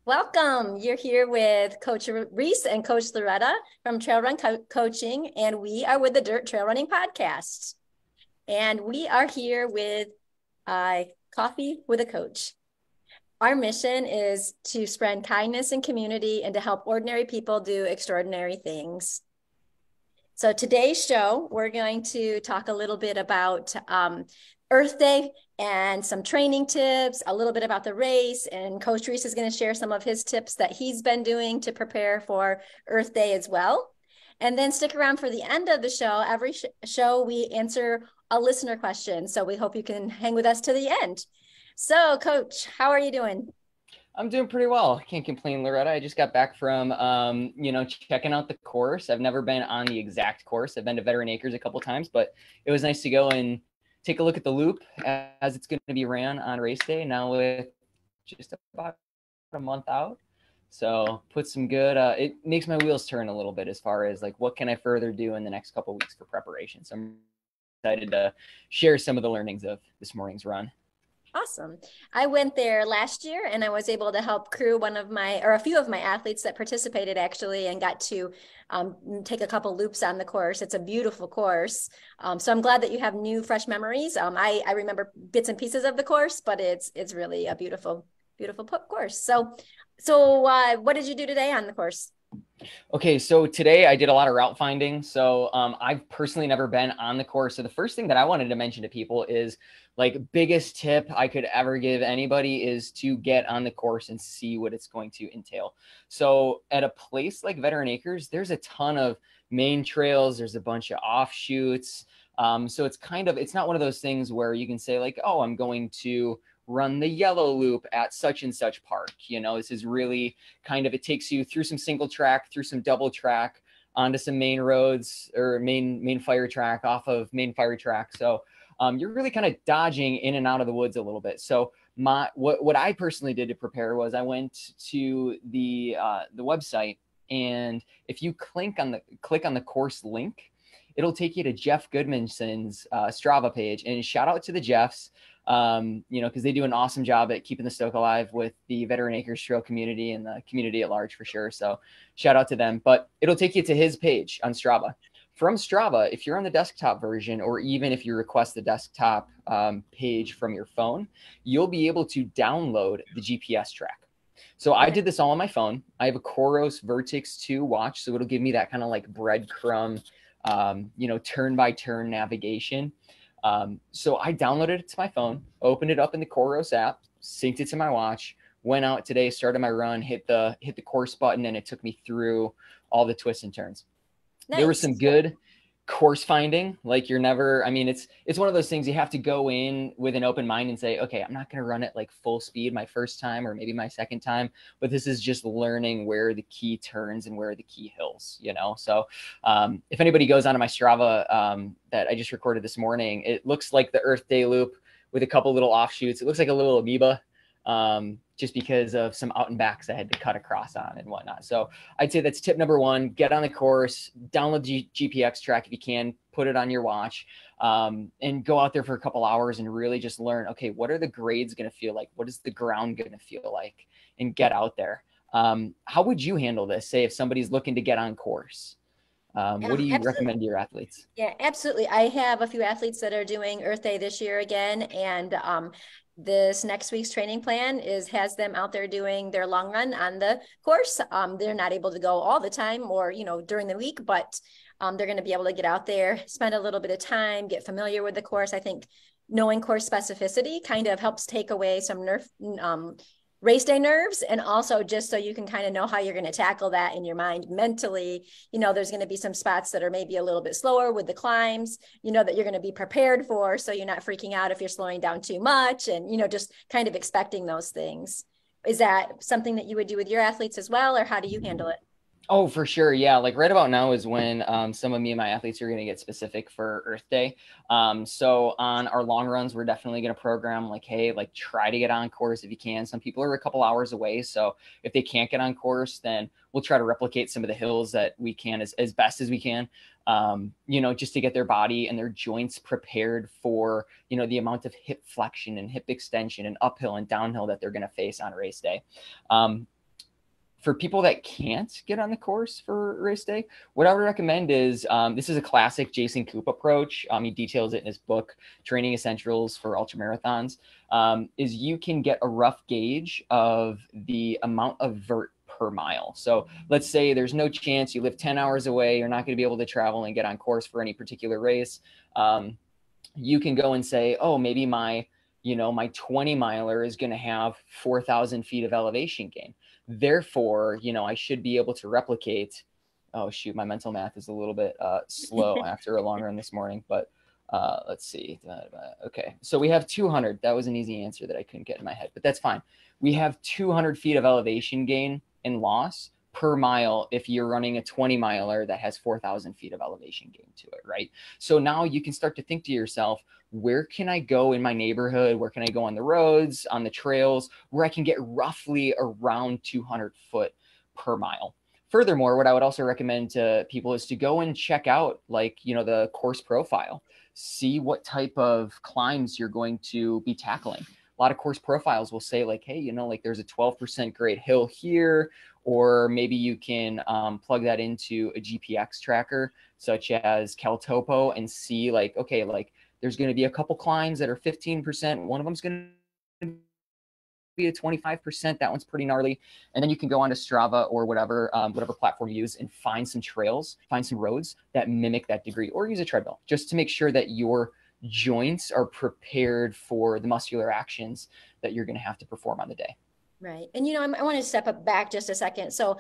Welcome. You're here with Coach Reese and Coach Loretta from Coaching, and we are with the Dirt Trail Running Podcast. And we are here with Coffee with a Coach. Our mission is to spread kindness and community and to help ordinary people do extraordinary things. So today's show, we're going to talk a little bit about Earth Day and some training tips, a little bit about the race, and Coach Reese is going to share some of his tips that he's been doing to prepare for Earth Day as well. And then stick around for the end of the show. Every show we answer a listener question, so we hope you can hang with us to the end. So, Coach, how are you doing? I'm doing pretty well. Can't complain, Loretta. I just got back from, checking out the course. I've never been on the exact course. I've been to Veteran Acres a couple times, but it was nice to go and take a look at the loop as it's going to be ran on race day now with just about a month out. So put some good, it makes my wheels turn a little bit as far as like, what can I further do in the next couple of weeks for preparation? So I'm excited to share some of the learnings of this morning's run. Awesome. I went there last year and I was able to help crew a few of my athletes that participated actually and got to take a couple loops on the course. It's a beautiful course. So I'm glad that you have new, fresh memories. I remember bits and pieces of the course, but it's really a beautiful, beautiful course. So what did you do today on the course? Okay, so today I did a lot of route finding. So I've personally never been on the course. So the first thing that I wanted to mention to people is like biggest tip I could ever give anybody is to get on the course and see what it's going to entail. So at a place like Veteran Acres, there's a ton of main trails. There's a bunch of offshoots. So it's not one of those things where you can say like, oh, I'm going to run the yellow loop at such and such park. This is really it takes you through some single track, through some double track, onto some main roads or main fire track, off of main fire track. So you're really kind of dodging in and out of the woods a little bit. So what I personally did to prepare was I went to the website, and if you click on the course link, it'll take you to Jeff Goodmanson's Strava page. And shout out to the Jeffs, because they do an awesome job at keeping the stoke alive with the Veteran Acres Trail community and the community at large for sure. So shout out to them. But it'll take you to his page on Strava. From Strava, if you're on the desktop version, or even if you request the desktop page from your phone, you'll be able to download the GPS track. So I did this all on my phone. I have a Coros Vertix 2 watch, so it'll give me that kind of like breadcrumb, turn-by-turn navigation. So I downloaded it to my phone, opened it up in the Coros app, synced it to my watch, went out today, started my run, hit the course button, and it took me through all the twists and turns. Nice. There was some good course finding. Like it's one of those things you have to go in with an open mind and say, okay, I'm not going to run it like full speed my first time or maybe my second time, but this is just learning where the key turns and where are the key hills, So if anybody goes onto my Strava that I just recorded this morning, it looks like the Earth Day loop with a couple little offshoots. It looks like a little amoeba. Just because of some out and backs I had to cut across on and whatnot. So I'd say that's tip number one: get on the course, download the GPX track if you can, put it on your watch, and go out there for a couple hours and really just learn, okay, what are the grades going to feel like? What is the ground going to feel like? And get out there. How would you handle this? Say if somebody's looking to get on course, what do you recommend to your athletes? Yeah, absolutely. I have a few athletes that are doing Earth Day this year again, and this next week's training plan has them out there doing their long run on the course. They're not able to go all the time or during the week, but they're going to be able to get out there, spend a little bit of time, get familiar with the course. I think knowing course specificity kind of helps take away some race day nerves, and also just so you can kind of know how you're going to tackle that in your mind mentally. There's going to be some spots that are maybe a little bit slower with the climbs, that you're going to be prepared for, so you're not freaking out if you're slowing down too much, and just kind of expecting those things. Is that something that you would do with your athletes as well, or how do you handle it? Oh, for sure. Yeah. Like right about now is when some of me and my athletes are going to get specific for Earth Day. So on our long runs, we're definitely going to program like, hey, like try to get on course if you can. Some people are a couple hours away. So if they can't get on course, then we'll try to replicate some of the hills that we can as best as we can, just to get their body and their joints prepared for, the amount of hip flexion and hip extension and uphill and downhill that they're going to face on race day. For people that can't get on the course for race day, what I would recommend is this is a classic Jason Koop approach. He details it in his book, Training Essentials for Ultramarathons, is you can get a rough gauge of the amount of vert per mile. So let's say there's no chance, you live 10 hours away, you're not going to be able to travel and get on course for any particular race. You can go and say, oh, maybe my 20 miler is going to have 4,000 feet of elevation gain. Therefore, I should be able to replicate. Oh, shoot. My mental math is a little bit slow after a long run this morning, but let's see. Okay. So we have 200. That was an easy answer that I couldn't get in my head, but that's fine. We have 200 feet of elevation gain and loss per mile if you're running a 20 miler that has 4,000 feet of elevation gain to it, right? So now you can start to think to yourself, where can I go in my neighborhood? Where can I go on the roads, on the trails, where I can get roughly around 200 foot per mile? Furthermore, what I would also recommend to people is to go and check out the course profile, see what type of climbs you're going to be tackling. A lot of course profiles will say hey, there's a 12% grade hill here, or maybe you can plug that into a GPX tracker such as CalTopo and see there's going to be a couple climbs that are 15%. One of them's going to be a 25%. That one's pretty gnarly. And then you can go on to Strava or whatever platform you use and find some trails, find some roads that mimic that degree, or use a treadmill just to make sure that your joints are prepared for the muscular actions that you're going to have to perform on the day. Right. And, I want to step back just a second. So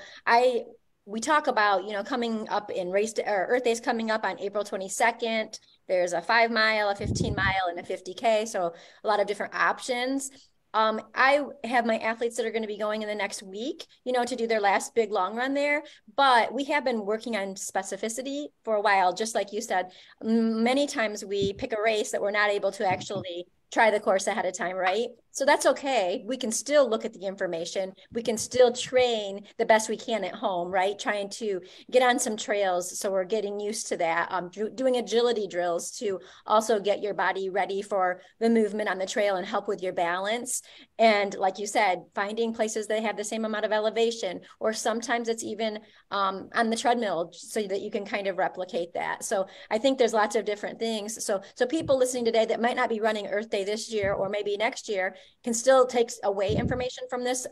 we talk about, coming up in Earth Day is coming up on April 22nd. There's a 5 mile, a 15 mile, and a 50K. So a lot of different options. I have my athletes that are going to be going in the next week, to do their last big long run there. But we have been working on specificity for a while. Just like you said, many times we pick a race that we're not able to actually try the course ahead of time, right? So that's okay. We can still look at the information. We can still train the best we can at home, right? Trying to get on some trails. So we're getting used to that. Doing agility drills to also get your body ready for the movement on the trail and help with your balance. And like you said, finding places that have the same amount of elevation, or sometimes it's even on the treadmill so that you can kind of replicate that. So I think there's lots of different things. So people listening today that might not be running Earth Day this year or maybe next year can still take away information from this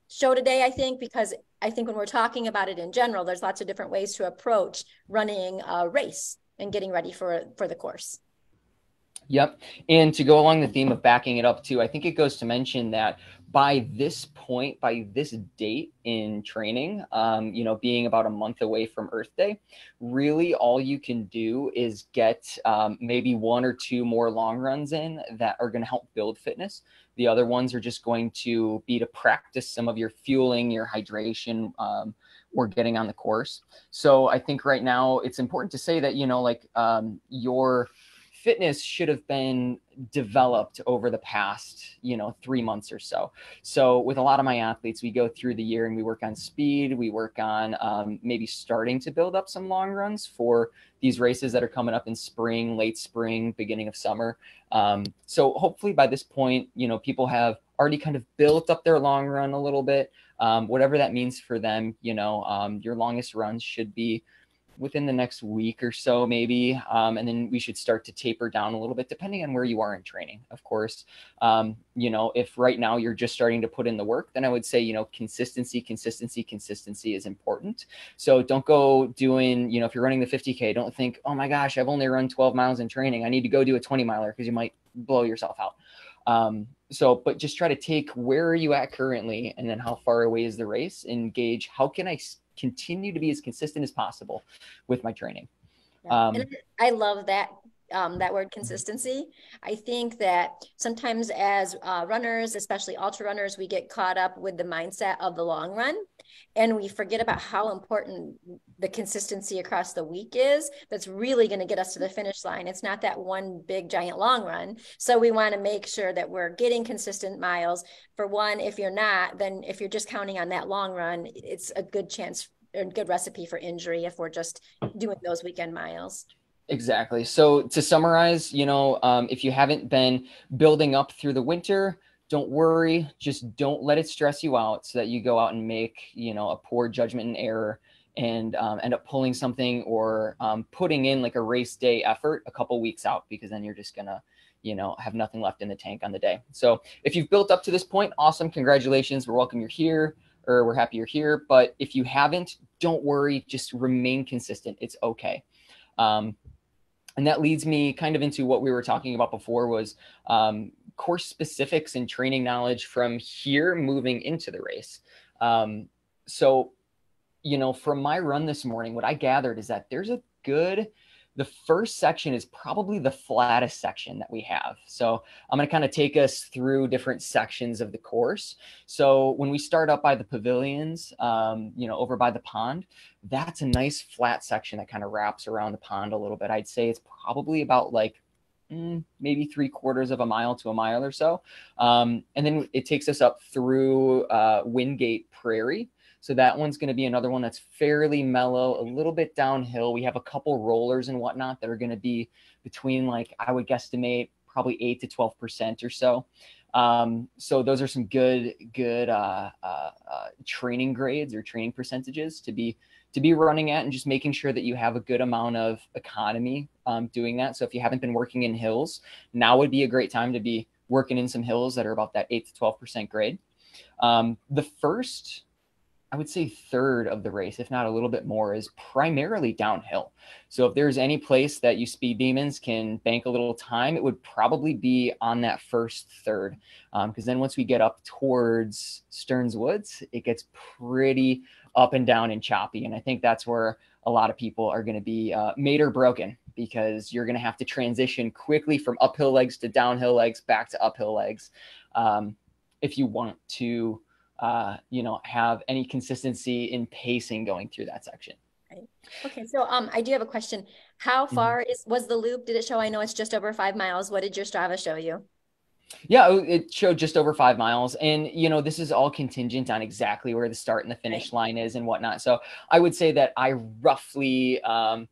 show today, I think, because I think when we're talking about it in general, there's lots of different ways to approach running a race and getting ready for the course. Yep. And to go along the theme of backing it up too, I think it goes to mention that by this point, by this date in training, being about a month away from Earth Day, really all you can do is get maybe 1 or 2 more long runs in that are going to help build fitness. The other ones are just going to be to practice some of your fueling, your hydration, or getting on the course. So I think right now it's important to say that, your fitness should have been developed over the past, 3 months or so. So with a lot of my athletes, we go through the year and we work on speed. We work on maybe starting to build up some long runs for these races that are coming up in spring, late spring, beginning of summer. So hopefully by this point, people have already kind of built up their long run a little bit, whatever that means for them. Your longest runs should be within the next week or so, maybe. And then we should start to taper down a little bit, depending on where you are in training, of course. If right now you're just starting to put in the work, then I would say, consistency is important. So don't go doing, if you're running the 50K, don't think, oh my gosh, I've only run 12 miles in training, I need to go do a 20 miler, because you might blow yourself out. But just try to take where are you at currently, and then how far away is the race, and gauge how can I continue to be as consistent as possible with my training. And I love that word consistency. I think that sometimes as runners, especially ultra runners, we get caught up with the mindset of the long run, and we forget about how important the consistency across the week is. That's really going to get us to the finish line. It's not that one big giant long run. So we want to make sure that we're getting consistent miles. For one, if you're not, then if you're just counting on that long run, it's a good chance or good recipe for injury if we're just doing those weekend miles. Exactly. So to summarize, if you haven't been building up through the winter, don't worry, just don't let it stress you out so that you go out and make, a poor judgment and error and end up pulling something or putting in like a race day effort a couple weeks out, because then you're just gonna, have nothing left in the tank on the day. So if you've built up to this point, awesome, congratulations, we're welcome you're here, or we're happy you're here. But if you haven't, don't worry, just remain consistent. It's okay. And that leads me kind of into what we were talking about before, was course specifics and training knowledge from here moving into the race. So, from my run this morning, what I gathered is that the first section is probably the flattest section that we have. So I'm going to kind of take us through different sections of the course. So when we start up by the pavilions, over by the pond, that's a nice flat section that kind of wraps around the pond a little bit. I'd say it's probably about like maybe 3/4 of a mile to a mile or so. And then it takes us up through Wingate Prairie. So that one's going to be another one that's fairly mellow, a little bit downhill. We have a couple rollers and whatnot that are going to be between, like, I would guesstimate probably 8 to 12% or so. So those are some good training grades or training percentages to be running at, and just making sure that you have a good amount of economy doing that. So if you haven't been working in hills, now would be a great time to be working in some hills that are about that 8 to 12% grade. The first, I would say, third of the race, if not a little bit more, is primarily downhill. So if there's any place that you speed demons can bank a little time, it would probably be on that first third. Because then once we get up towards Stearns Woods, it gets pretty up and down and choppy. And I think that's where a lot of people are going to be made or broken, because you're going to have to transition quickly from uphill legs to downhill legs, back to uphill legs, if you want to have any consistency in pacing going through that section. Right. Okay, so I do have a question. How far was the loop? Did it show? I know it's just over 5 miles. What did your Strava show you? Yeah, it showed just over 5 miles. And, this is all contingent on exactly where the start and the finish line is and whatnot. So I would say that I roughly, I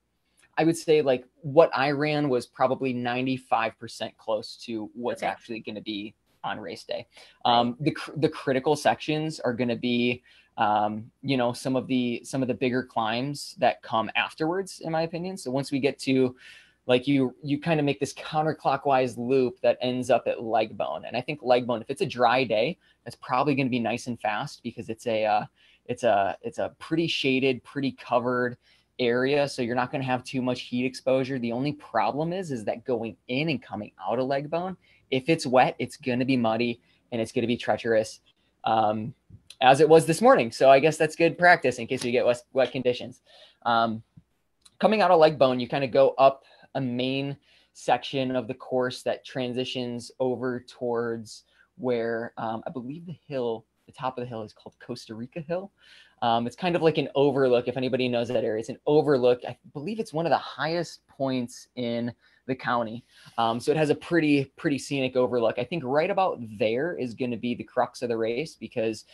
would say like what I ran was probably 95% close to what's actually going to be on race day. The critical sections are going to be, some of the bigger climbs that come afterwards, in my opinion. So once we get to, like, you kind of make this counterclockwise loop that ends up at leg bone. And I think leg bone, if it's a dry day, that's probably going to be nice and fast, because it's a pretty shaded, pretty covered area. So you're not going to have too much heat exposure. The only problem is that going in and coming out of leg bone, if it's wet, it's going to be muddy and it's going to be treacherous, as it was this morning. So I guess that's good practice in case we get wet conditions. Coming out of leg bone, you kind of go up a main section of the course that transitions over towards where I believe the top of the hill is called Costa Rica Hill. It's kind of like an overlook. If anybody knows that area, it's an overlook. I believe it's one of the highest points in the county. So it has a pretty scenic overlook. I think right about there is going to be the crux of the race, because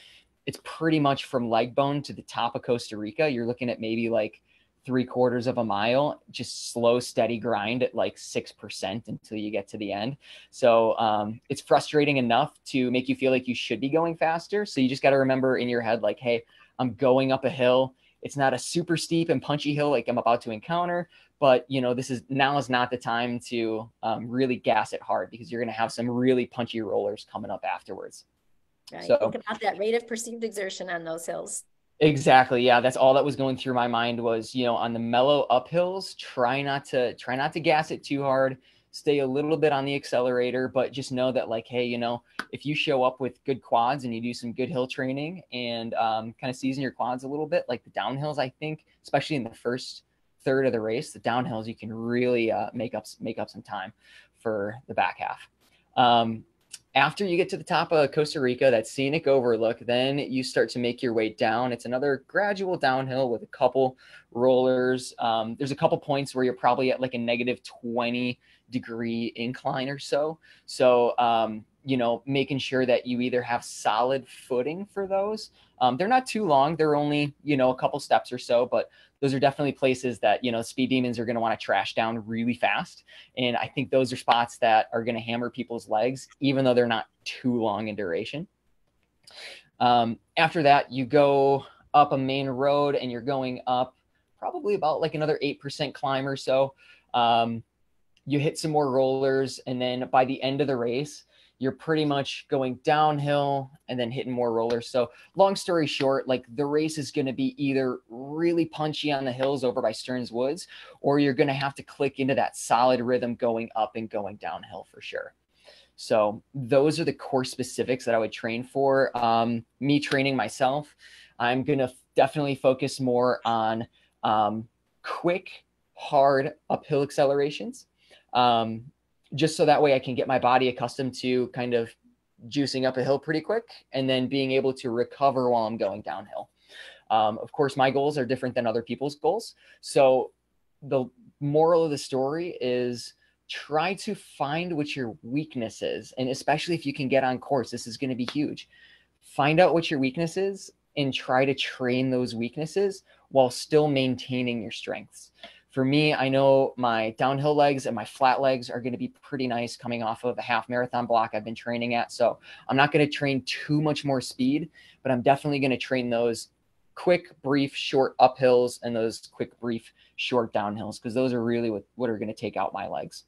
it's pretty much from leg bone to the top of Costa Rica. You're looking at maybe like 3/4 of a mile, just slow, steady grind at like 6% until you get to the end. So it's frustrating enough to make you feel like you should be going faster. So you just got to remember in your head, like, hey, I'm going up a hill. It's not a super steep and punchy hill like I'm about to encounter, but now is not the time to really gas it hard, because you're going to have some really punchy rollers coming up afterwards. Right. So think about that rate of perceived exertion on those hills. Exactly. Yeah. That's all that was going through my mind was, on the mellow uphills, try not to gas it too hard, stay a little bit on the accelerator, but just know that, like, hey, if you show up with good quads and you do some good hill training and kind of season your quads a little bit, like the downhills, I think, especially in the first third of the race, the downhills, you can really make up some time for the back half. After you get to the top of Costa Rica, that scenic overlook, then you start to make your way down. It's another gradual downhill with a couple rollers. There's a couple points where you're probably at like a -20 degree incline or so. So making sure that you either have solid footing for those. They're not too long. They're only, a couple steps or so, but those are definitely places that, speed demons are going to want to trash down really fast. And I think those are spots that are going to hammer people's legs, even though they're not too long in duration. After that, you go up a main road and you're going up probably about like another 8% climb or so. You hit some more rollers, and then by the end of the race, you're pretty much going downhill and then hitting more rollers. So long story short, like the race is going to be either really punchy on the hills over by Stearns Woods, or you're going to have to click into that solid rhythm going up and going downhill for sure. So those are the course specifics that I would train for. Me training myself, I'm going to definitely focus more on quick, hard uphill accelerations. Just so that way I can get my body accustomed to kind of juicing up a hill pretty quick and then being able to recover while I'm going downhill. Of course, my goals are different than other people's goals. So the moral of the story is try to find what your weakness is. And especially if you can get on course, this is going to be huge. Find out what your weakness is and try to train those weaknesses while still maintaining your strengths. For me, I know my downhill legs and my flat legs are going to be pretty nice coming off of a half marathon block I've been training at. So I'm not going to train too much more speed, but I'm definitely going to train those quick, brief, short uphills and those quick, brief, short downhills, because those are really what are going to take out my legs.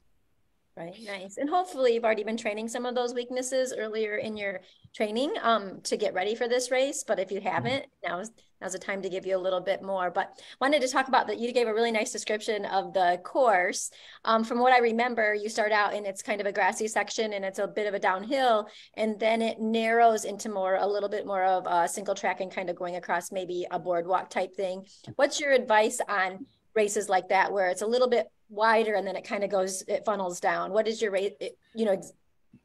Right. Nice. And hopefully you've already been training some of those weaknesses earlier in your training to get ready for this race. But if you haven't, now's the time to give you a little bit more. But wanted to talk about that. You gave a really nice description of the course. From what I remember, you start out and it's kind of a grassy section and it's a bit of a downhill, and then it narrows into a little bit more of a single track and kind of going across maybe a boardwalk type thing. What's your advice on races like that, where it's a little bit wider and then it funnels down? What is your rate?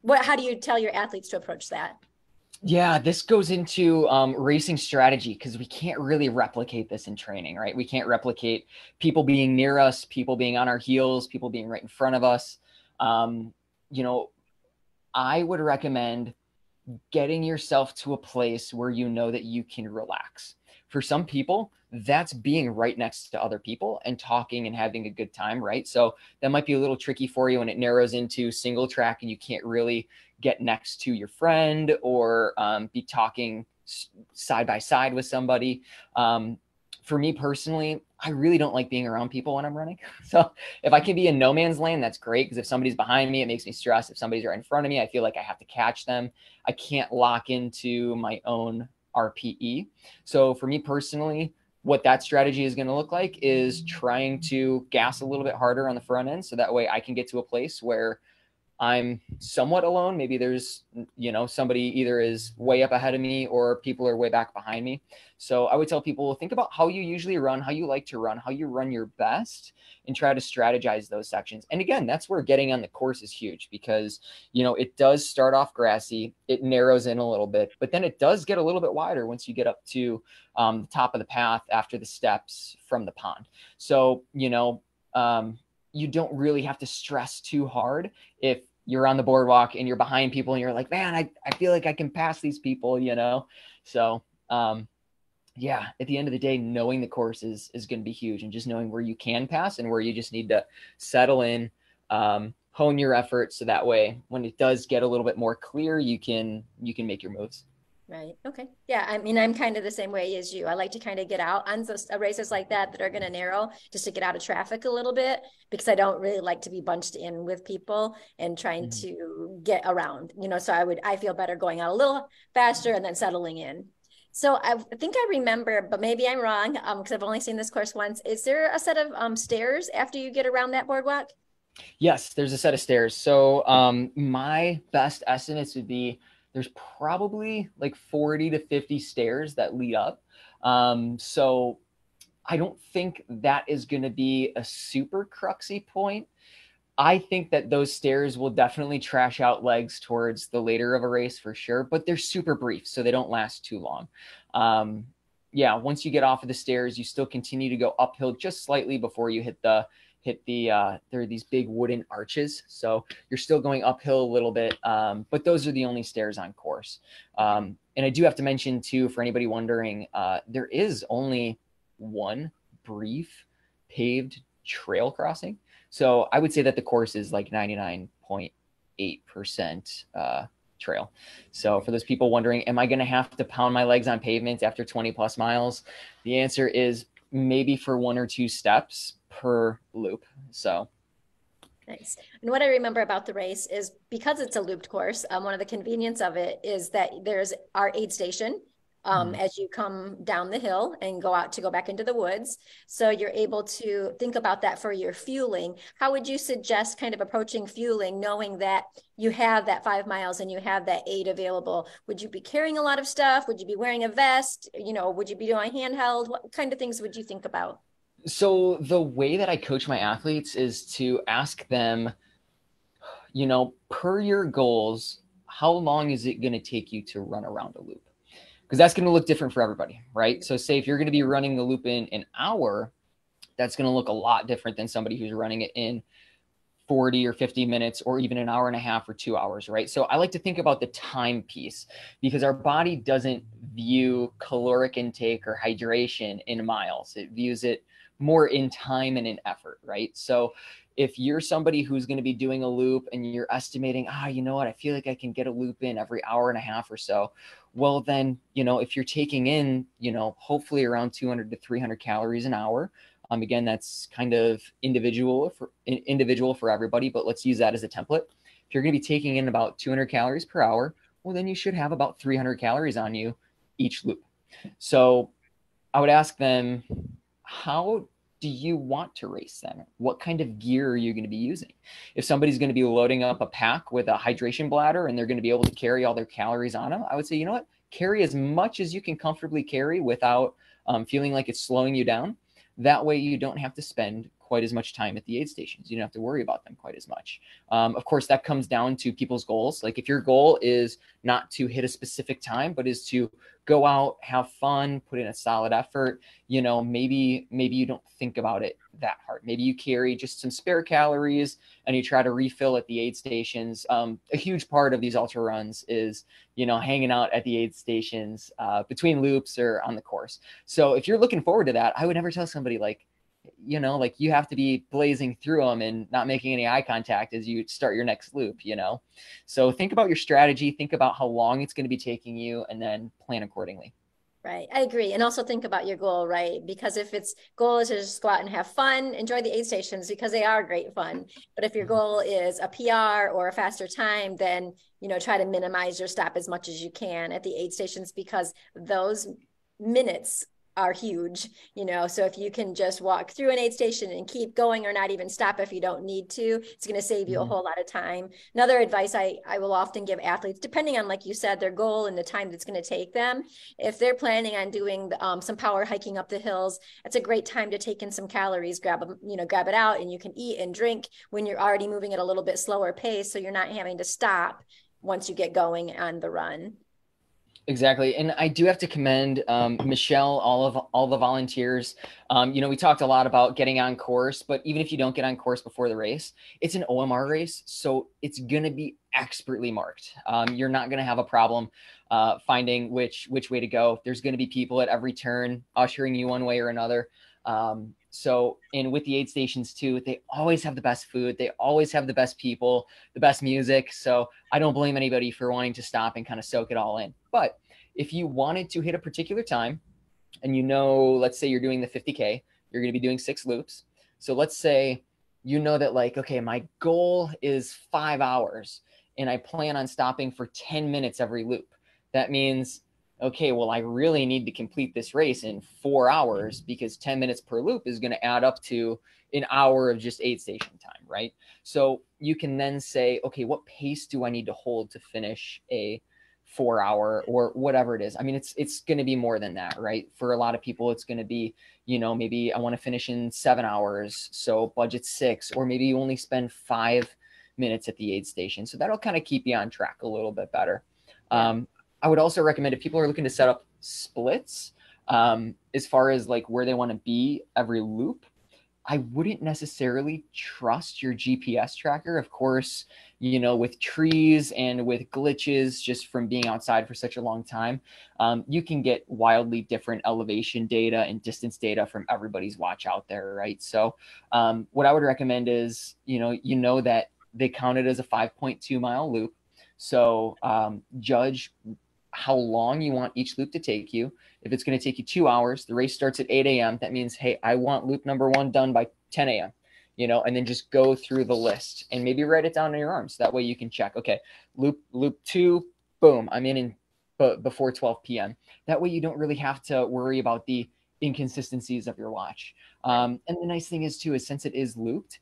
How do you tell your athletes to approach that? Yeah, this goes into racing strategy, because we can't really replicate this in training, right? We can't replicate people being near us, people being on our heels, people being right in front of us. I would recommend getting yourself to a place where you know that you can relax. For some people, that's being right next to other people and talking and having a good time, right? So that might be a little tricky for you when it narrows into single track and you can't really get next to your friend or be talking side by side with somebody. For me personally, I really don't like being around people when I'm running. So if I can be in no man's land, that's great, because if somebody's behind me, it makes me stress. If somebody's right in front of me, I feel like I have to catch them. I can't lock into my own RPE. So for me personally, what that strategy is going to look like is trying to gas a little bit harder on the front end, so that way I can get to a place where I'm somewhat alone. Maybe there's, somebody either is way up ahead of me or people are way back behind me. So I would tell people, think about how you usually run, how you like to run, how you run your best, and try to strategize those sections. And again, that's where getting on the course is huge, because, it does start off grassy, it narrows in a little bit, but then it does get a little bit wider once you get up to the top of the path after the steps from the pond. So, you don't really have to stress too hard if you're on the boardwalk and you're behind people and you're like, man, I feel like I can pass these people, So, yeah, at the end of the day, knowing the course is going to be huge, and just knowing where you can pass and where you just need to settle in, hone your efforts. So that way, when it does get a little bit more clear, you can make your moves. Right. Okay. Yeah. I mean, I'm kind of the same way as you. I like to kind of get out on those races like that are going to narrow, just to get out of traffic a little bit, because I don't really like to be bunched in with people and trying to get around, so I feel better going out a little faster and then settling in. So I think I remember, but maybe I'm wrong, because I've only seen this course once. Is there a set of stairs after you get around that boardwalk? Yes, there's a set of stairs. So my best estimates would be there's probably like 40 to 50 stairs that lead up. So I don't think that is going to be a super cruxy point. I think that those stairs will definitely trash out legs towards the later of a race for sure, but they're super brief, so they don't last too long. Yeah, once you get off of the stairs, you still continue to go uphill just slightly before you hit the hit there are these big wooden arches. So you're still going uphill a little bit, but those are the only stairs on course. And I do have to mention too, for anybody wondering, there is only one brief paved trail crossing. So I would say that the course is like 99.8% trail. So for those people wondering, am I going to have to pound my legs on pavement after 20 plus miles? The answer is maybe for 1 or 2 steps per loop. So nice. And what I remember about the race is because it's a looped course, one of the convenience of it is that there's our aid station as you come down the hill and go back into the woods. So you're able to think about that for your fueling. How would you suggest kind of approaching fueling, knowing that you have that 5 miles and you have that aid available? Would you be carrying a lot of stuff? Would you be wearing a vest? Would you be doing handheld? What kind of things would you think about? So the way that I coach my athletes is to ask them, per your goals, how long is it going to take you to run around a loop? Because that's going to look different for everybody, right? So say if you're going to be running the loop in an hour, that's going to look a lot different than somebody who's running it in 40 or 50 minutes or even an hour and a half or 2 hours, right? So I like to think about the time piece because our body doesn't view caloric intake or hydration in miles. It views it more in time and in effort, right? So if you're somebody who's going to be doing a loop and you're estimating, you know what, I feel like I can get a loop in every hour and a half or so. Well, then, if you're taking in, hopefully around 200 to 300 calories an hour, again, that's kind of individual for everybody, but let's use that as a template. If you're going to be taking in about 200 calories per hour, well, then you should have about 300 calories on you each loop. So I would ask them, how do you want to race then? What kind of gear are you going to be using? If somebody's going to be loading up a pack with a hydration bladder and they're going to be able to carry all their calories on them, I would say, you know what? Carry as much as you can comfortably carry without feeling like it's slowing you down. That way you don't have to spend quite as much time at the aid stations. You don't have to worry about them quite as much. Of course, that comes down to people's goals. Like if your goal is not to hit a specific time, but is to go out, have fun, put in a solid effort, maybe you don't think about it that hard. Maybe you carry just some spare calories and you try to refill at the aid stations. A huge part of these ultra runs is, hanging out at the aid stations between loops or on the course. So if you're looking forward to that, I would never tell somebody like you have to be blazing through them and not making any eye contact as you start your next loop, So think about your strategy, think about how long it's going to be taking you, and then plan accordingly. Right. I agree. And also think about your goal, right? Because if its goal is to just go out and have fun, enjoy the aid stations because they are great fun. But if your goal is a PR or a faster time, then, try to minimize your stop as much as you can at the aid stations because those minutes are huge, so if you can just walk through an aid station and keep going or not even stop if you don't need to, it's going to save you a whole lot of time. Another advice I will often give athletes, depending on, like you said, their goal and the time that's going to take them, if they're planning on doing some power hiking up the hills, it's a great time to take in some calories, grab it out, and you can eat and drink when you're already moving at a little bit slower pace, so you're not having to stop once you get going on the run. Exactly. And I do have to commend Michelle, all the volunteers. We talked a lot about getting on course, but even if you don't get on course before the race, it's an OMR race. So it's going to be expertly marked. You're not going to have a problem finding which way to go. There's going to be people at every turn ushering you one way or another. And with the aid stations too, they always have the best food. They always have the best people, the best music. So I don't blame anybody for wanting to stop and kind of soak it all in. But if you wanted to hit a particular time and let's say you're doing the 50K, you're going to be doing 6 loops. So let's say, that okay, my goal is 5 hours and I plan on stopping for 10 minutes every loop. That means okay, well, I really need to complete this race in 4 hours because 10 minutes per loop is going to add up to an hour of just aid station time, right? So you can then say, okay, what pace do I need to hold to finish a 4 hour or whatever it is? I mean, it's going to be more than that, right? For a lot of people, it's going to be, maybe I want to finish in 7 hours, so budget 6, or maybe you only spend 5 minutes at the aid station. So that'll kind of keep you on track a little bit better. Yeah. I would also recommend if people are looking to set up splits as far as like where they want to be every loop, I wouldn't necessarily trust your GPS tracker. Of course, with trees and with glitches just from being outside for such a long time, you can get wildly different elevation data and distance data from everybody's watch out there, right? So what I would recommend is, that they count it as a 5.2-mile loop. So judge how long you want each loop to take you. If it's going to take you 2 hours, the race starts at 8 a.m. That means, hey, I want loop number 1 done by 10 a.m., and then just go through the list and maybe write it down on your arms. That way you can check, okay, loop 2, boom, I'm in before 12 p.m. That way you don't really have to worry about the inconsistencies of your watch. And the nice thing is too, is since it is looped,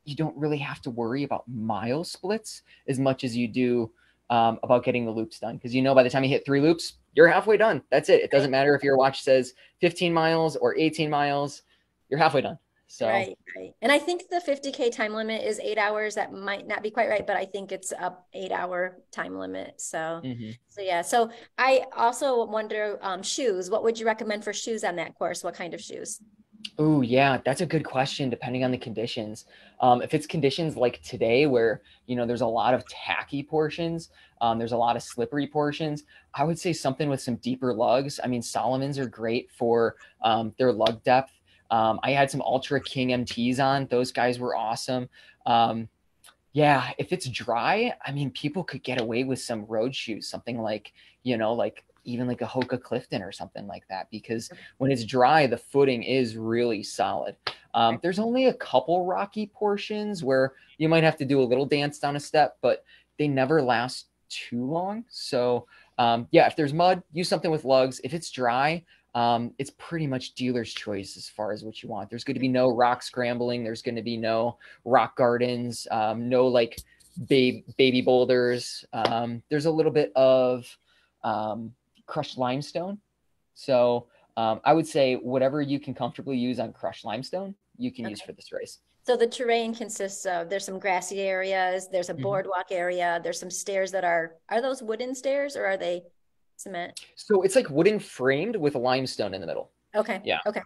you don't really have to worry about mile splits as much as you do about getting the loops done. Because by the time you hit 3 loops, you're halfway done. That's it. It doesn't matter if your watch says 15 miles or 18 miles, you're halfway done. So Right. And I think the 50K time limit is 8 hours. That might not be quite right, but I think it's a 8 hour time limit. So, yeah. So I also wonder, shoes. What would you recommend for shoes on that course? What kind of shoes? Oh, yeah, that's a good question, depending on the conditions. If it's conditions like today where, there's a lot of tacky portions, there's a lot of slippery portions, I would say something with some deeper lugs. I mean, Solomons are great for their lug depth. I had some Ultra King MTs on. Those guys were awesome. Yeah, if it's dry, I mean, people could get away with some road shoes, something like, like even like a Hoka Clifton or something like that, because when it's dry, the footing is really solid. There's only a couple rocky portions where you might have to do a little dance down a step, but they never last too long. So yeah, if there's mud, use something with lugs. If it's dry, it's pretty much dealer's choice as far as what you want. There's going to be no rock scrambling. There's going to be no rock gardens, no like baby boulders. There's a little bit of crushed limestone. So I would say whatever you can comfortably use on crushed limestone, you can use for this race. So the terrain consists of, there's some grassy areas, there's a boardwalk area, there's some stairs that are those wooden stairs or are they cement? So it's like wooden framed with limestone in the middle. Okay. Yeah. Okay.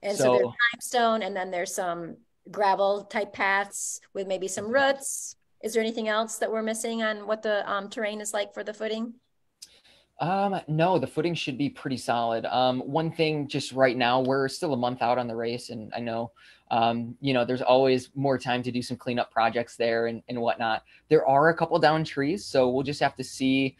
And so there's limestone and then there's some gravel type paths with maybe some roots. Is there anything else that we're missing on what the terrain is like for the footing? No, the footing should be pretty solid. One thing just right now, we're still a month out on the race, and I know, there's always more time to do some cleanup projects there and whatnot. There are a couple down trees, so we'll just have to see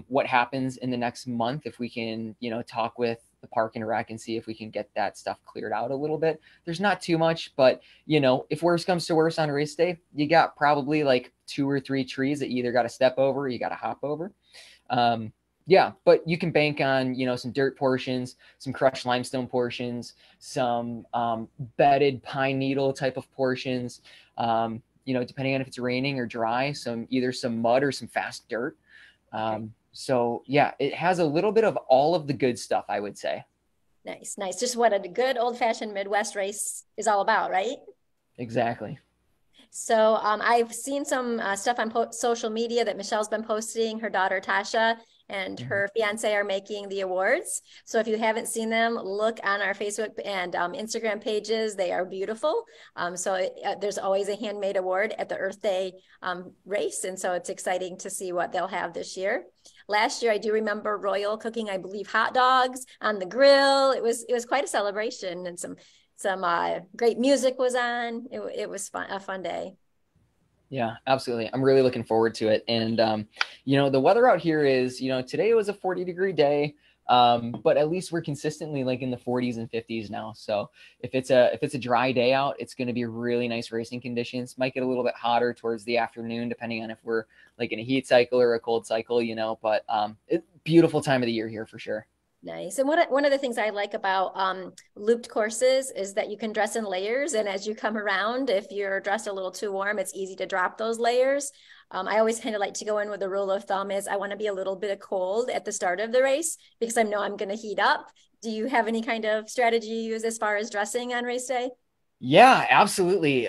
what happens in the next month if we can, talk with the park and rec and see if we can get that stuff cleared out a little bit. There's not too much, but if worse comes to worse on race day, you got probably like 2 or 3 trees that you either got to step over or you got to hop over. Yeah, but you can bank on, some dirt portions, some crushed limestone portions, some bedded pine needle type of portions, depending on if it's raining or dry, either some mud or some fast dirt. So yeah, it has a little bit of all of the good stuff, I would say. Nice, nice. Just what a good old fashioned Midwest race is all about, right? Exactly. So I've seen some stuff on social media that Michelle's been posting. Her daughter Tasha and her fiance are making the awards. So if you haven't seen them, look on our Facebook and Instagram pages. They are beautiful. There's always a handmade award at the Earth Day race. And so it's exciting to see what they'll have this year. Last year, I do remember Royal cooking, I believe, hot dogs on the grill. It was quite a celebration, and some great music was on. It was a fun day. Yeah, absolutely. I'm really looking forward to it. And, the weather out here is, today was a 40-degree day, but at least we're consistently like in the 40s and 50s now. So if it's a dry day out, it's going to be really nice racing conditions. Might get a little bit hotter towards the afternoon, depending on if we're like in a heat cycle or a cold cycle, but it's beautiful time of the year here for sure. Nice. And one of the things I like about looped courses is that you can dress in layers. And as you come around, if you're dressed a little too warm, it's easy to drop those layers. I always kind of like to go in with the rule of thumb is I want to be a little bit cold at the start of the race because I know I'm going to heat up. Do you have any kind of strategy you use as far as dressing on race day? Yeah, absolutely.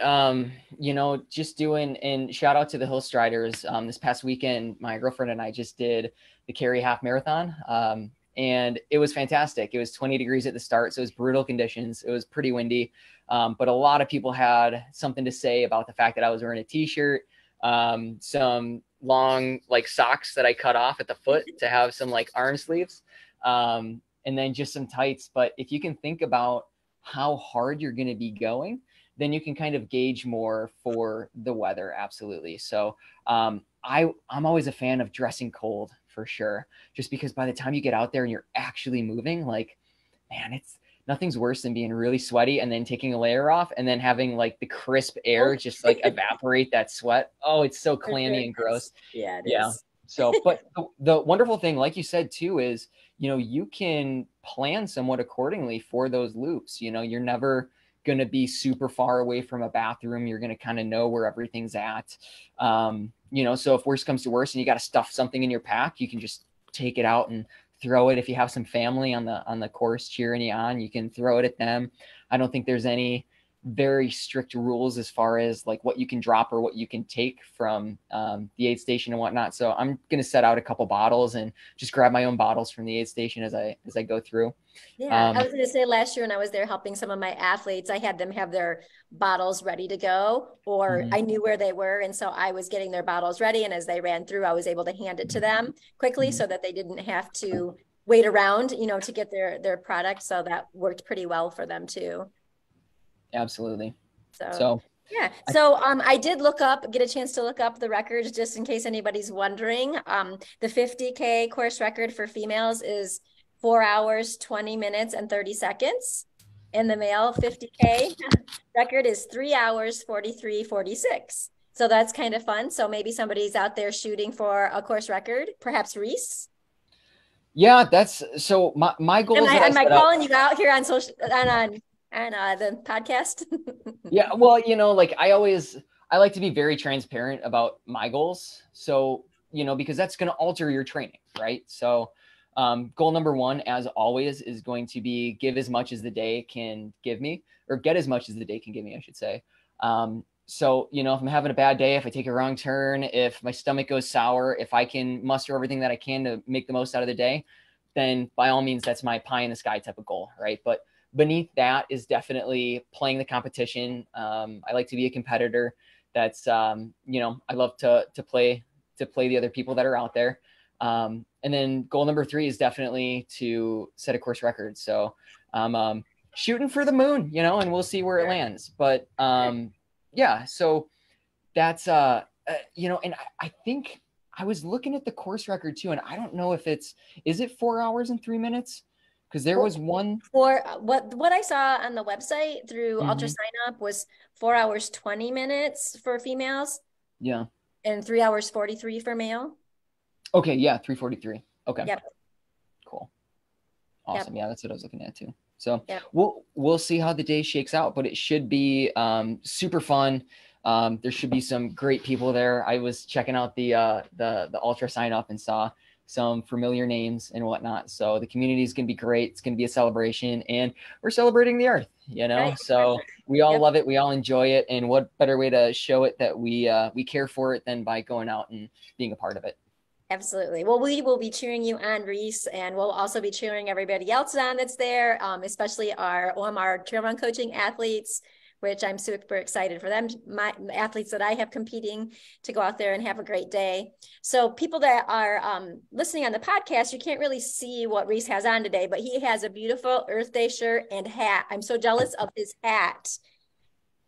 Just doing, and shout out to the Hill Striders. This past weekend, my girlfriend and I just did the Cary half marathon. and it was fantastic. It was 20 degrees at the start, so it was brutal conditions. It was pretty windy, but a lot of people had something to say about the fact that I was wearing a t-shirt, some long like socks that I cut off at the foot to have some like arm sleeves, and then just some tights. But if you can think about how hard you're going to be going, then you can kind of gauge more for the weather. Absolutely. So I'm always a fan of dressing cold for sure, just because by the time you get out there and you're actually moving, like, man, it's nothing's worse than being really sweaty and then taking a layer off and then having like the crisp air just like evaporate that sweat. Oh, it's so clammy and gross. Yeah, it Yeah. is. So, but the wonderful thing, like you said too, is, you can plan somewhat accordingly for those loops. You're never going to be super far away from a bathroom. You're going to kind of know where everything's at. So if worst comes to worst and you got to stuff something in your pack, you can just take it out and throw it. If you have some family on the course cheering you on, you can throw it at them. I don't think there's any very strict rules as far as like what you can drop or what you can take from the aid station and whatnot. So I'm going to set out a couple bottles and just grab my own bottles from the aid station as I go through. Yeah, I was going to say last year when I was there helping some of my athletes, I had them have their bottles ready to go, or I knew where they were. And so I was getting their bottles ready. And as they ran through, I was able to hand it to them quickly so that they didn't have to wait around, to get their product. So that worked pretty well for them too. Absolutely. So yeah. So I did get a chance to look up the records just in case anybody's wondering. The 50K course record for females is 4 hours, 20 minutes, and 30 seconds. And the male 50K record is 3 hours, 43:46. So that's kind of fun. So maybe somebody's out there shooting for a course record, perhaps Reese. Yeah, that's so my goal. Am I calling you out here on social on the podcast? Yeah, well, like I like to be very transparent about my goals. So, because that's going to alter your training, right? So, goal number one, as always, is going to be give as much as the day can give me, or get as much as the day can give me, I should say. So, if I'm having a bad day, if I take a wrong turn, if my stomach goes sour, if I can muster everything that I can to make the most out of the day, then by all means, that's my pie in the sky type of goal, right? But beneath that is definitely playing the competition. I like to be a competitor. That's, I love to play the other people that are out there. And then goal number 3 is definitely to set a course record. So I'm shooting for the moon, and we'll see where it lands. But yeah, so that's, and I think I was looking at the course record too, and I don't know if is it 4 hours and 3 minutes? Because there was one for what I saw on the website through Ultra Sign Up was 4 hours, 20 minutes for females. Yeah. And 3 hours, 43 for male. Okay. Yeah. 3:43. Okay. Yep. Cool. Awesome. Yep. Yeah. That's what I was looking at too. So yep. we'll see how the day shakes out, but it should be super fun. There should be some great people there. I was checking out the Ultra Sign Up and saw some familiar names and whatnot. So the community is going to be great. It's going to be a celebration, and we're celebrating the earth, Right. So we all love it. We all enjoy it. And what better way to show it that we care for it than by going out and being a part of it. Absolutely. Well, we will be cheering you on, Reese, and we'll also be cheering everybody else on that's there, especially our OMR trail run coaching athletes, which I'm super excited for them, my athletes that I have competing, to go out there and have a great day. So people that are listening on the podcast, you can't really see what Reese has on today, but he has a beautiful Earth Day shirt and hat. I'm so jealous of his hat.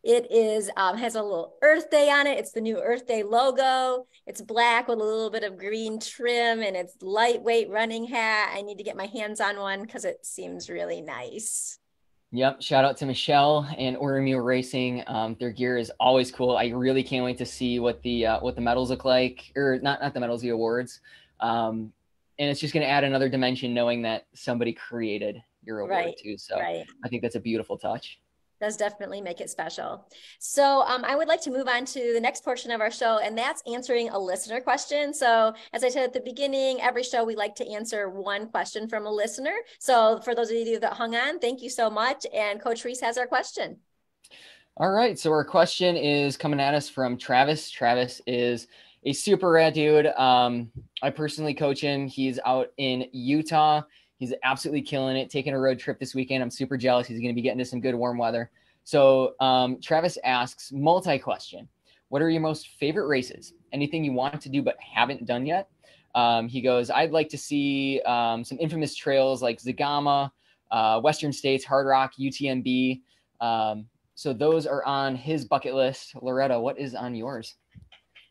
It is has a little Earth Day on it. It's the new Earth Day logo. It's black with a little bit of green trim, and it's lightweight running hat. I need to get my hands on one because it seems really nice. Yep. Shout out to Michelle and Ornery Racing. Their gear is always cool. I really can't wait to see what the medals look like, or not the medals, the awards. And it's just going to add another dimension knowing that somebody created your award too. So I think that's a beautiful touch. Does definitely make it special. So I would like to move on to the next portion of our show, and that's answering a listener question. So as I said at the beginning, every show we like to answer one question from a listener. So for those of you that hung on, thank you so much. And Coach Reese has our question. All right. So our question is coming at us from Travis. Travis is a super rad dude. I personally coach him. He's out in Utah. He's absolutely killing it, taking a road trip this weekend. I'm super jealous. He's going to be getting to some good warm weather. So Travis asks, multi-question. What are your most favorite races? Anything you want to do but haven't done yet? He goes, I'd like to see some infamous trails like Zagama, Western States, Hard Rock, UTMB. So those are on his bucket list. Loretta, what is on yours?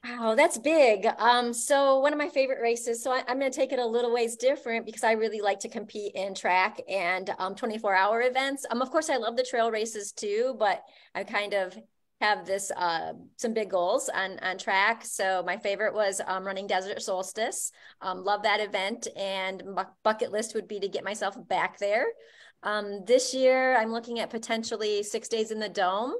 Wow, that's big. So one of my favorite races, so I'm going to take it a little ways different because I really like to compete in track and 24-hour events. Of course, I love the trail races too, but I kind of have this some big goals on track. So my favorite was running Desert Solstice. Love that event, and bucket list would be to get myself back there. This year, I'm looking at potentially 6 days in the Dome.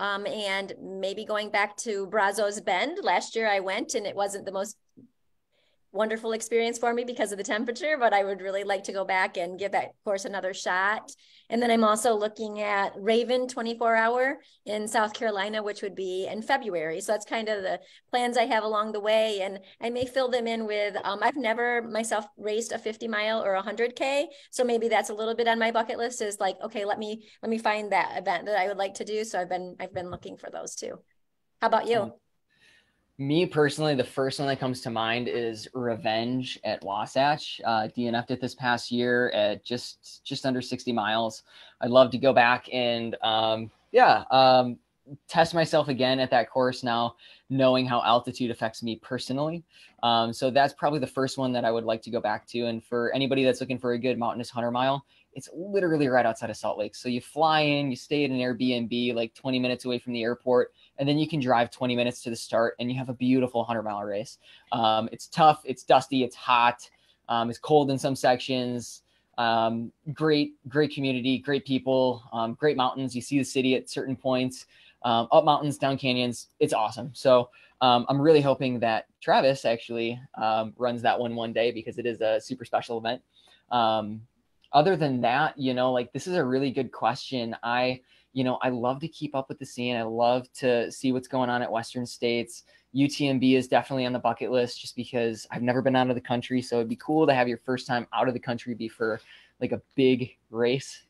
And maybe going back to Brazos Bend. Last year I went and it wasn't the most wonderful experience for me because of the temperature, but I would really like to go back and give that course another shot. And then I'm also looking at Raven 24-hour in South Carolina, which would be in February. So that's kind of the plans I have along the way. And I may fill them in with, I've never myself raced a 50-mile or 100K. So maybe that's a little bit on my bucket list, is like, okay, let me find that event that I would like to do. So I've been looking for those too. How about you? Me personally, the first one that comes to mind is Revenge at Wasatch. DNF'd it this past year at just under 60 miles. I'd love to go back and test myself again at that course now, knowing how altitude affects me personally. So that's probably the first one that I would like to go back to. And for anybody that's looking for a good mountainous 100-mile, it's literally right outside of Salt Lake. So you fly in, you stay at an Airbnb like 20 minutes away from the airport, and then you can drive 20 minutes to the start and you have a beautiful 100-mile race. It's tough, it's dusty, it's hot, it's cold in some sections. Great community, great people, great mountains. You see the city at certain points, up mountains, down canyons. It's awesome. So I'm really hoping that Travis actually runs that one day, because it is a super special event. Other than that, this is a really good question. I love to keep up with the scene. I love to see what's going on at Western States. UTMB is definitely on the bucket list just because I've never been out of the country. So it'd be cool to have your first time out of the country be for like a big race,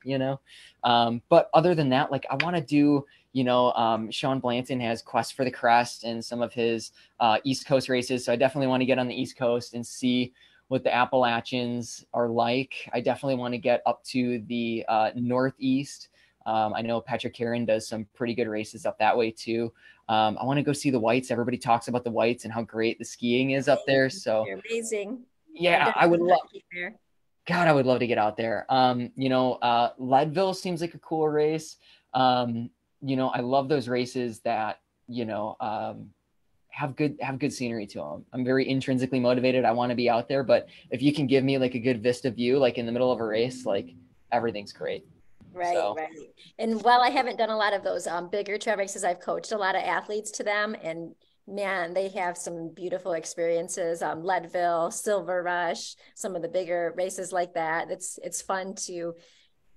But other than that, I want to do, Sean Blanton has Quest for the Crest and some of his East Coast races. So I definitely want to get on the East Coast and see what the Appalachians are like. I definitely want to get up to the Northeast. I know Patrick Heron does some pretty good races up that way too. I want to go see the Whites. Everybody talks about the Whites and how great the skiing is up there. So You're amazing. yeah, I would love. God, I would love to get out there. Leadville seems like a cool race. I love those races that have good scenery to them. I'm very intrinsically motivated. I want to be out there, but if you can give me like a good vista view, like in the middle of a race, like everything's great. Right, so. Right. And while I haven't done a lot of those bigger trail races, I've coached a lot of athletes to them, and man, they have some beautiful experiences. Leadville, Silver Rush, some of the bigger races like that. It's fun to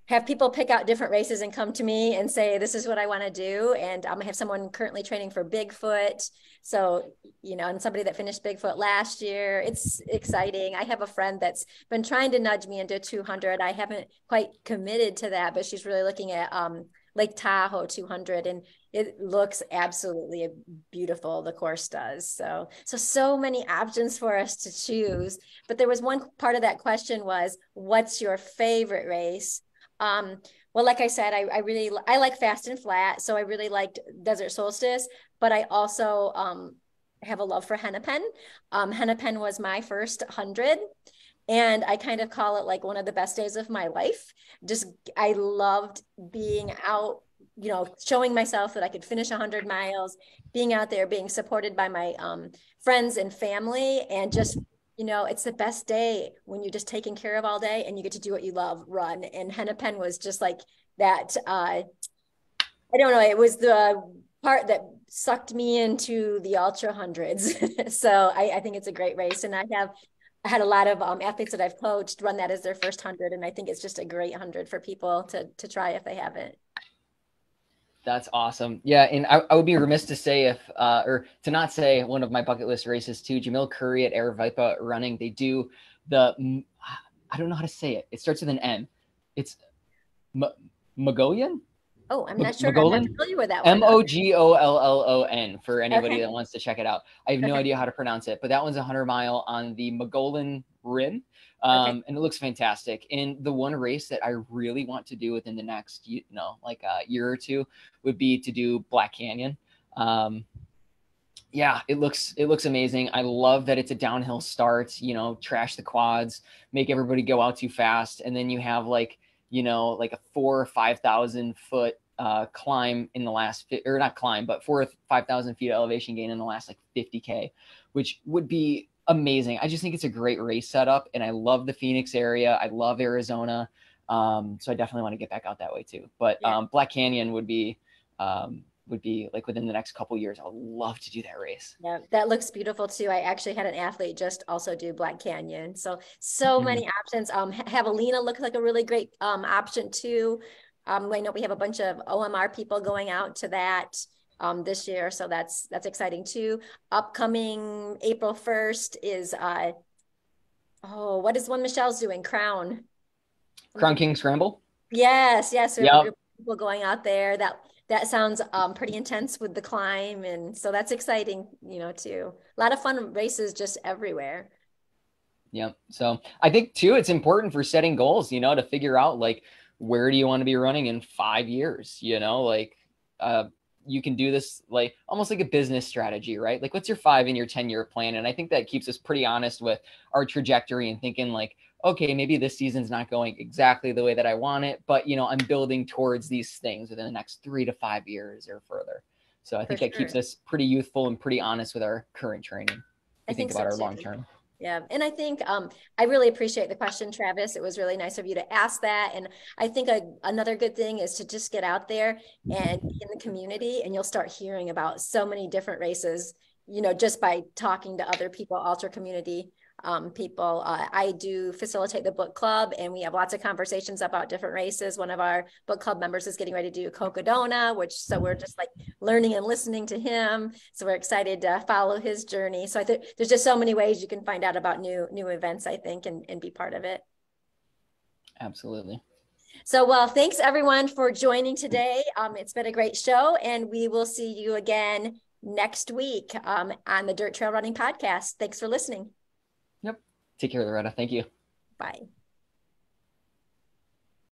have people pick out different races and come to me and say, this is what I want to do. And I have someone currently training for Bigfoot. So, and somebody that finished Bigfoot last year. It's exciting. I have a friend that's been trying to nudge me into 200. I haven't quite committed to that, but she's really looking at Lake Tahoe 200, and it looks absolutely beautiful. The course does. So many options for us to choose. But there was one part of that question was, what's your favorite race? Well, like I said, I like fast and flat. So I really liked Desert Solstice, but I also have a love for Hennepin. Hennepin was my first 100. And I kind of call it like one of the best days of my life. I loved being out, showing myself that I could finish 100 miles, being out there, being supported by my friends and family, and just it's the best day when you're just taken care of all day and you get to do what you love, run. And Hennepin was just like that. I don't know. It was the part that sucked me into the ultra hundreds. So I think it's a great race. And I had a lot of athletes that I've coached run that as their first 100. And I think it's just a great 100 for people to try if they haven't. That's awesome. Yeah. And I would be remiss to say or to not say one of my bucket list races too, Jamil Curry at Aravaipa running. They do I I don't know how to say it. It starts with an M. It's M- Mogollon? Oh, I'm not sure. I'm not Mogollon? familiar with that one. Mogollon for anybody Okay. that wants to check it out. I have no Okay. idea how to pronounce it, but that one's a 100-mile on the Mogollon Rim. Okay. And it looks fantastic. And the one race that I really want to do within the next, like a year or two would be to do Black Canyon. Yeah, it looks amazing. I love that it's a downhill start, trash the quads, make everybody go out too fast. And then you have like a 4 or 5,000 foot climb in the last, or not climb, but 4 or 5,000 feet elevation gain in the last like 50K, which would be amazing. I just think it's a great race setup, and I love the Phoenix area. I love Arizona. So I definitely want to get back out that way too. But Yeah. Black Canyon would be like within the next couple years. I would love to do that race. Yeah, that looks beautiful too. I actually had an athlete just also do Black Canyon. So Mm-hmm. many options. Javelina looks like a really great option too. I know we have a bunch of OMR people going out to that this year, so that's exciting too. Upcoming April 1st is what is one Michelle's doing? Crown. Crown Something. King Scramble. Yes, we have a Yep. group of people going out there. That sounds pretty intense with the climb, and so that's exciting, too. A lot of fun races just everywhere. Yep. So I think too, it's important for setting goals, to figure out like where do you want to be running in 5 years, like you can do this like almost like a business strategy, right? Like what's your 5 and your 10-year plan? And I think that keeps us pretty honest with our trajectory and thinking like, okay, maybe this season's not going exactly the way that I want it, but I'm building towards these things within the next 3 to 5 years or further. So I For think that keeps sure. us pretty youthful and pretty honest with our current training. I We think think so about our long too. term. Yeah. And I think I really appreciate the question, Travis. It was really nice of you to ask that. And I think another good thing is to just get out there and be in the community, and you'll start hearing about so many different races, just by talking to other people, ultra community people. I do facilitate the book club, and we have lots of conversations about different races. One of our book club members is getting ready to do Cocodona, so we're just like learning and listening to him. So we're excited to follow his journey. So I think there's just so many ways you can find out about new events, I think, and be part of it. Absolutely. So, well, thanks everyone for joining today. It's been a great show, and we will see you again next week on the Dirt Trail Running Podcast. Thanks for listening. Yep. Take care, Loretta. Thank you. Bye.